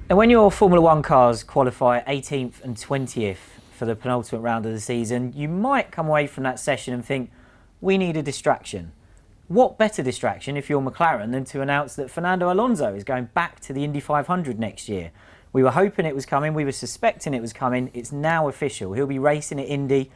And when your Formula One cars qualify 18th and 20th for the penultimate round of the season, you might come away from that session and think, we need a distraction. What better distraction if you're McLaren than to announce that Fernando Alonso is going back to the Indy 500 next year? We were hoping it was coming, we were suspecting it was coming, it's now official. He'll be racing at Indy.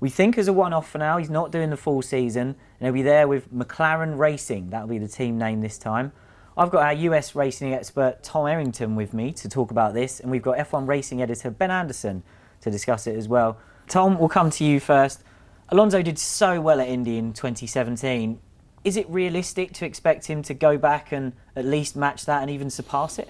We think as a one-off for now, he's not doing the full season, and he'll be there with McLaren Racing. That'll be the team name this time. I've got our US racing expert Tom Errington with me to talk about this, and we've got F1 racing editor Ben Anderson to discuss it as well. Tom, we'll come to you first. Alonso did so well at Indy in 2017. Is it realistic to expect him to go back and at least match that and even surpass it?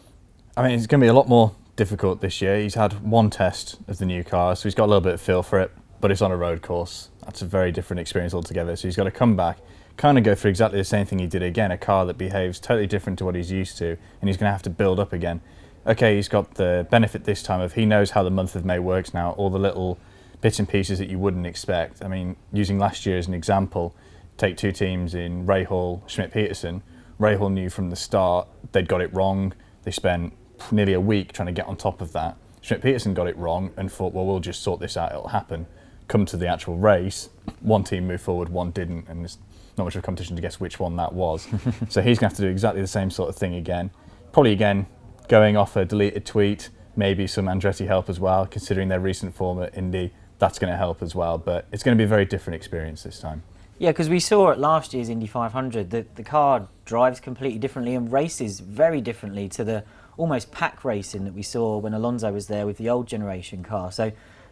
I mean, it's going to be a lot more difficult this year. He's had one test of the new car, so he's got a little bit of feel for it, but it's on a road course. That's a very different experience altogether. So he's got to come back, kind of go through exactly the same thing he did again, a car that behaves totally different to what he's used to, and he's going to have to build up again. Okay, he's got the benefit this time of he knows how the month of May works now, all the little bits and pieces that you wouldn't expect. I mean, using last year as an example, take two teams in Rahal, Schmidt-Peterson. Rahal knew from the start they'd got it wrong. They spent nearly a week trying to get on top of that. Schmidt-Peterson got it wrong and thought, well, we'll just sort this out, it'll happen. Come to the actual race, one team moved forward, one didn't, and there's not much of a competition to guess which one that was. So he's going to have to do exactly the same sort of thing again. Probably again, going off a deleted tweet, maybe some Andretti help as well, considering their recent form at Indy, that's going to help as well, but it's going to be a very different experience this time. Yeah, because we saw at last year's Indy 500 that the car drives completely differently and races very differently to the almost pack racing that we saw when Alonso was there with the old generation car. So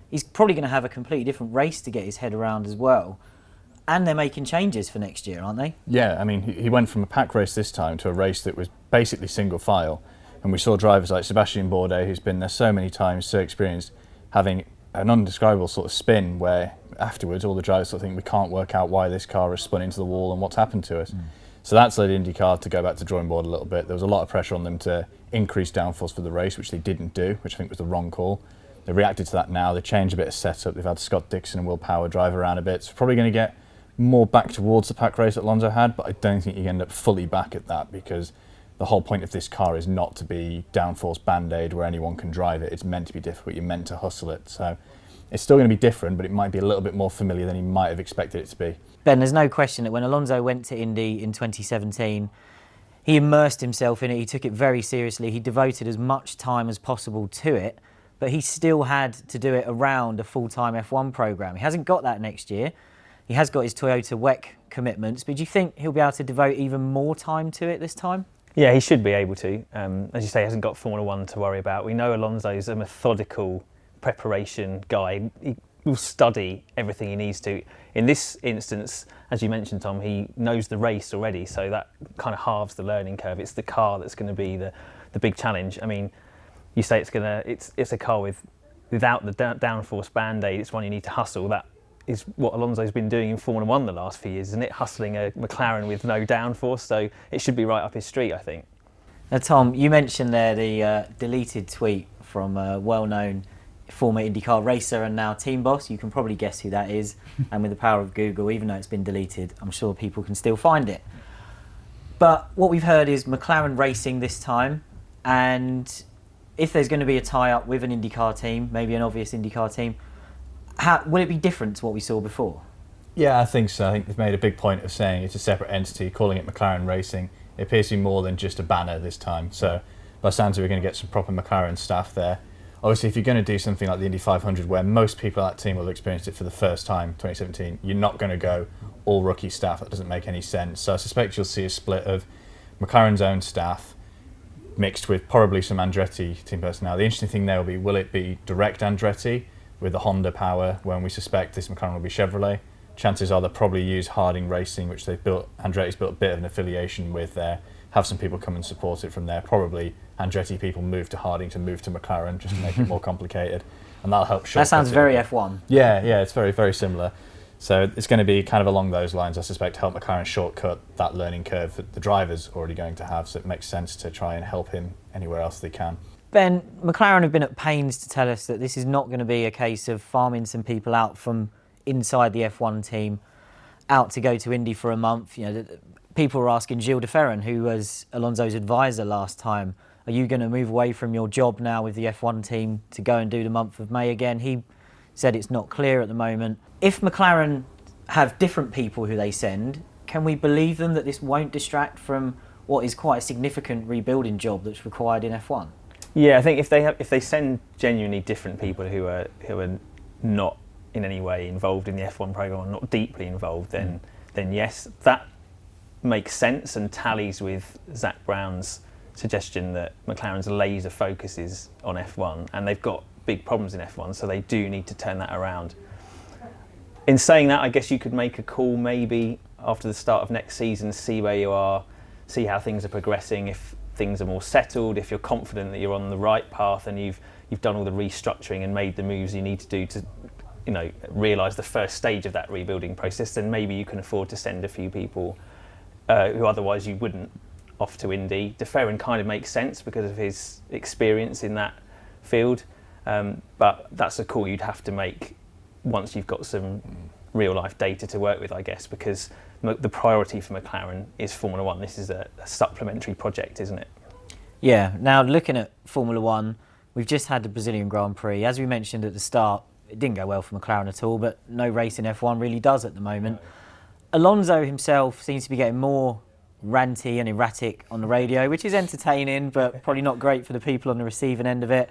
he's probably going to have a completely different race to get his head around as well. And they're making changes for next year, aren't they? Yeah, I mean, he went from a pack race this time to a race that was basically single file. And we saw drivers like Sebastian Bourdais, who's been there so many times, so experienced, having an undescribable sort of spin where afterwards all the drivers sort of think we can't work out why this car has spun into the wall and what's happened to us. So that's led IndyCar to go back to drawing board a little bit. There was a lot of pressure on them to increase downforce for the race, which they didn't do, which I think was the wrong call. They reacted to that now. They changed a bit of setup. They've had Scott Dixon and Will Power drive around a bit. So probably going to get more back towards the pack race that Alonso had, but I don't think you end up fully back at that because the whole point of this car is not to be downforce band-aid where anyone can drive it. It's meant to be difficult. You're meant to hustle it. So it's still going to be different, but it might be a little bit more familiar than he might have expected it to be. Ben, there's no question that when Alonso went to Indy in 2017, he immersed himself in it. He took it very seriously. He devoted as much time as possible to it, but he still had to do it around a full-time F1 programme. He hasn't got that next year. He has got his Toyota WEC commitments, but do you think he'll be able to devote even more time to it this time? Yeah, he should be able to. As you say, he hasn't got Formula One to worry about. We know Alonso's a methodical preparation guy. He will study everything he needs to. In this instance, as you mentioned, Tom, he knows the race already, so that kind of halves the learning curve. It's the car that's going to be the big challenge. I mean, you say it's a car without the downforce band-aid. It's one you need to hustle. That is what Alonso's been doing in Formula One the last few years, isn't it? Hustling a McLaren with no downforce, so it should be right up his street, I think. Now, Tom, you mentioned there the deleted tweet from a well-known former IndyCar racer and now team boss. You can probably guess who that is, and with the power of Google, even though it's been deleted, I'm sure people can still find it. But what we've heard is McLaren Racing this time, and if there's going to be a tie-up with an IndyCar team, maybe an obvious IndyCar team, will it be different to what we saw before? Yeah, I think so. I think they've made a big point of saying it's a separate entity, calling it McLaren Racing. It appears to be more than just a banner this time. So by the sounds of it, we're going to get some proper McLaren staff there. Obviously, if you're going to do something like the Indy 500, where most people at that team will have experienced it for the first time, 2017, you're not going to go all rookie staff. That doesn't make any sense. So I suspect you'll see a split of McLaren's own staff mixed with probably some Andretti team personnel. The interesting thing there will be, will it be direct Andretti with the Honda power when we suspect this McLaren will be Chevrolet? Chances are they'll probably use Harding Racing, which they've built. Andretti's built a bit of an affiliation with there. Have some people come and support it from there. Probably Andretti people move to Harding to move to McLaren just to make it more complicated, and that'll help. That sounds very F1. Yeah, it's very, very similar. So it's going to be kind of along those lines, I suspect, to help McLaren shortcut that learning curve that the driver's already going to have. So it makes sense to try and help him anywhere else they can. Ben, McLaren have been at pains to tell us that this is not going to be a case of farming some people out from inside the F1 team out to go to Indy for a month. You know, people were asking Gilles de Ferran, who was Alonso's advisor last time, are you going to move away from your job now with the F1 team to go and do the month of May again? He said it's not clear at the moment. If McLaren have different people who they send, can we believe them that this won't distract from what is quite a significant rebuilding job that's required in F1? Yeah, I think if they send genuinely different people who are not in any way involved in the F1 program or not deeply involved, then yes, that makes sense and tallies with Zach Brown's suggestion that McLaren's laser focus is on F1, and they've got big problems in F1, so they do need to turn that around. In saying that, I guess you could make a call maybe after the start of next season, see where you are, see how things are progressing, if things are more settled, if you're confident that you're on the right path and you've done all the restructuring and made the moves you need to do to, realise the first stage of that rebuilding process, then maybe you can afford to send a few people who otherwise you wouldn't off to Indy. De Ferran kind of makes sense because of his experience in that field, but that's a call you'd have to make once you've got some real life data to work with, I guess, because the priority for McLaren is Formula One. This is a supplementary project, isn't it? Yeah, now looking at Formula One, we've just had the Brazilian Grand Prix. As we mentioned at the start, it didn't go well for McLaren at all, but no race in F1 really does at the moment. Alonso himself seems to be getting more ranty and erratic on the radio, which is entertaining, but probably not great for the people on the receiving end of it.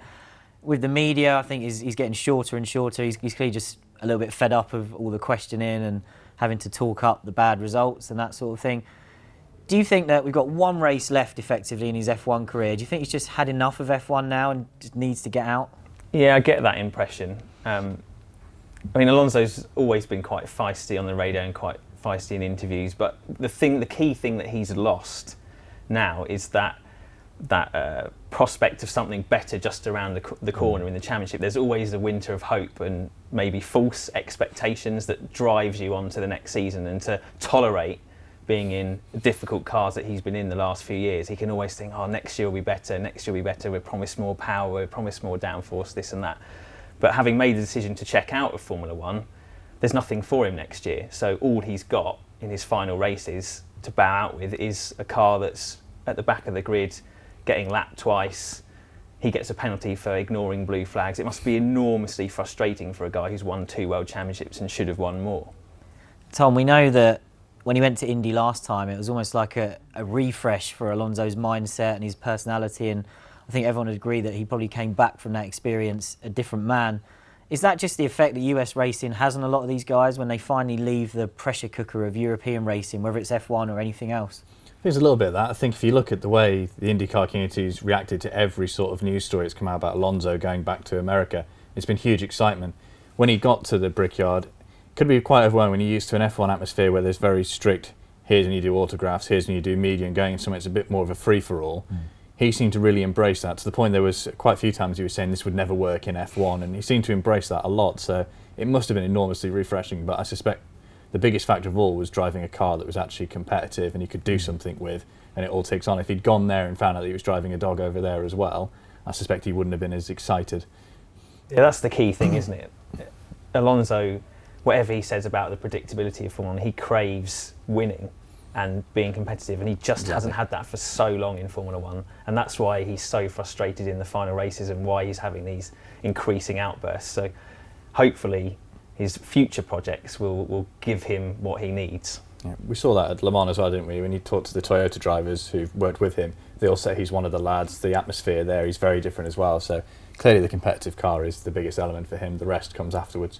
With the media, I think he's getting shorter and shorter. He's clearly just a little bit fed up of all the questioning and having to talk up the bad results and that sort of thing. Do you think that we've got one race left effectively in his F1 career? Do you think he's just had enough of F1 now and just needs to get out? Yeah, I get that impression. Alonso's always been quite feisty on the radio and quite feisty in interviews, but the key thing that he's lost now is that prospect of something better just around the corner in the championship. There's always a winter of hope and maybe false expectations that drives you on to the next season, and to tolerate being in difficult cars that he's been in the last few years. He can always think, next year will be better, we're promised more power, we're promised more downforce, this and that. But having made the decision to check out of Formula One, there's nothing for him next year. So all he's got in his final races to bow out with is a car that's at the back of the grid, getting lapped twice. He gets a penalty for ignoring blue flags. It must be enormously frustrating for a guy who's won 2 world championships and should have won more. Tom, we know that when he went to Indy last time, it was almost like a refresh for Alonso's mindset and his personality, and I think everyone would agree that he probably came back from that experience a different man. Is that just the effect that US racing has on a lot of these guys when they finally leave the pressure cooker of European racing, whether it's F1 or anything else? There's a little bit of that. I think if you look at the way the IndyCar community's reacted to every sort of news story that's come out about Alonso going back to America, it's been huge excitement. When he got to the Brickyard, it could be quite overwhelming when you're used to an F1 atmosphere where there's very strict, here's when you do autographs, here's when you do media, and going somewhere it's a bit more of a free-for-all. He seemed to really embrace that, to the point there was quite a few times he was saying this would never work in F1, and he seemed to embrace that a lot, so it must have been enormously refreshing. But I suspect the biggest factor of all was driving a car that was actually competitive and he could do something with, and it all takes on. If he'd gone there and found out that he was driving a dog over there as well, I suspect he wouldn't have been as excited. Yeah, that's the key thing, isn't it? Alonso, whatever he says about the predictability of Formula 1, he craves winning and being competitive, and he just hasn't had that for so long in Formula 1, and that's why he's so frustrated in the final races and why he's having these increasing outbursts. So hopefully his future projects will give him what he needs. Yeah, we saw that at Le Mans as well, didn't we? When you talked to the Toyota drivers who've worked with him, they all say he's one of the lads. The atmosphere there, he's very different as well. So clearly the competitive car is the biggest element for him. The rest comes afterwards.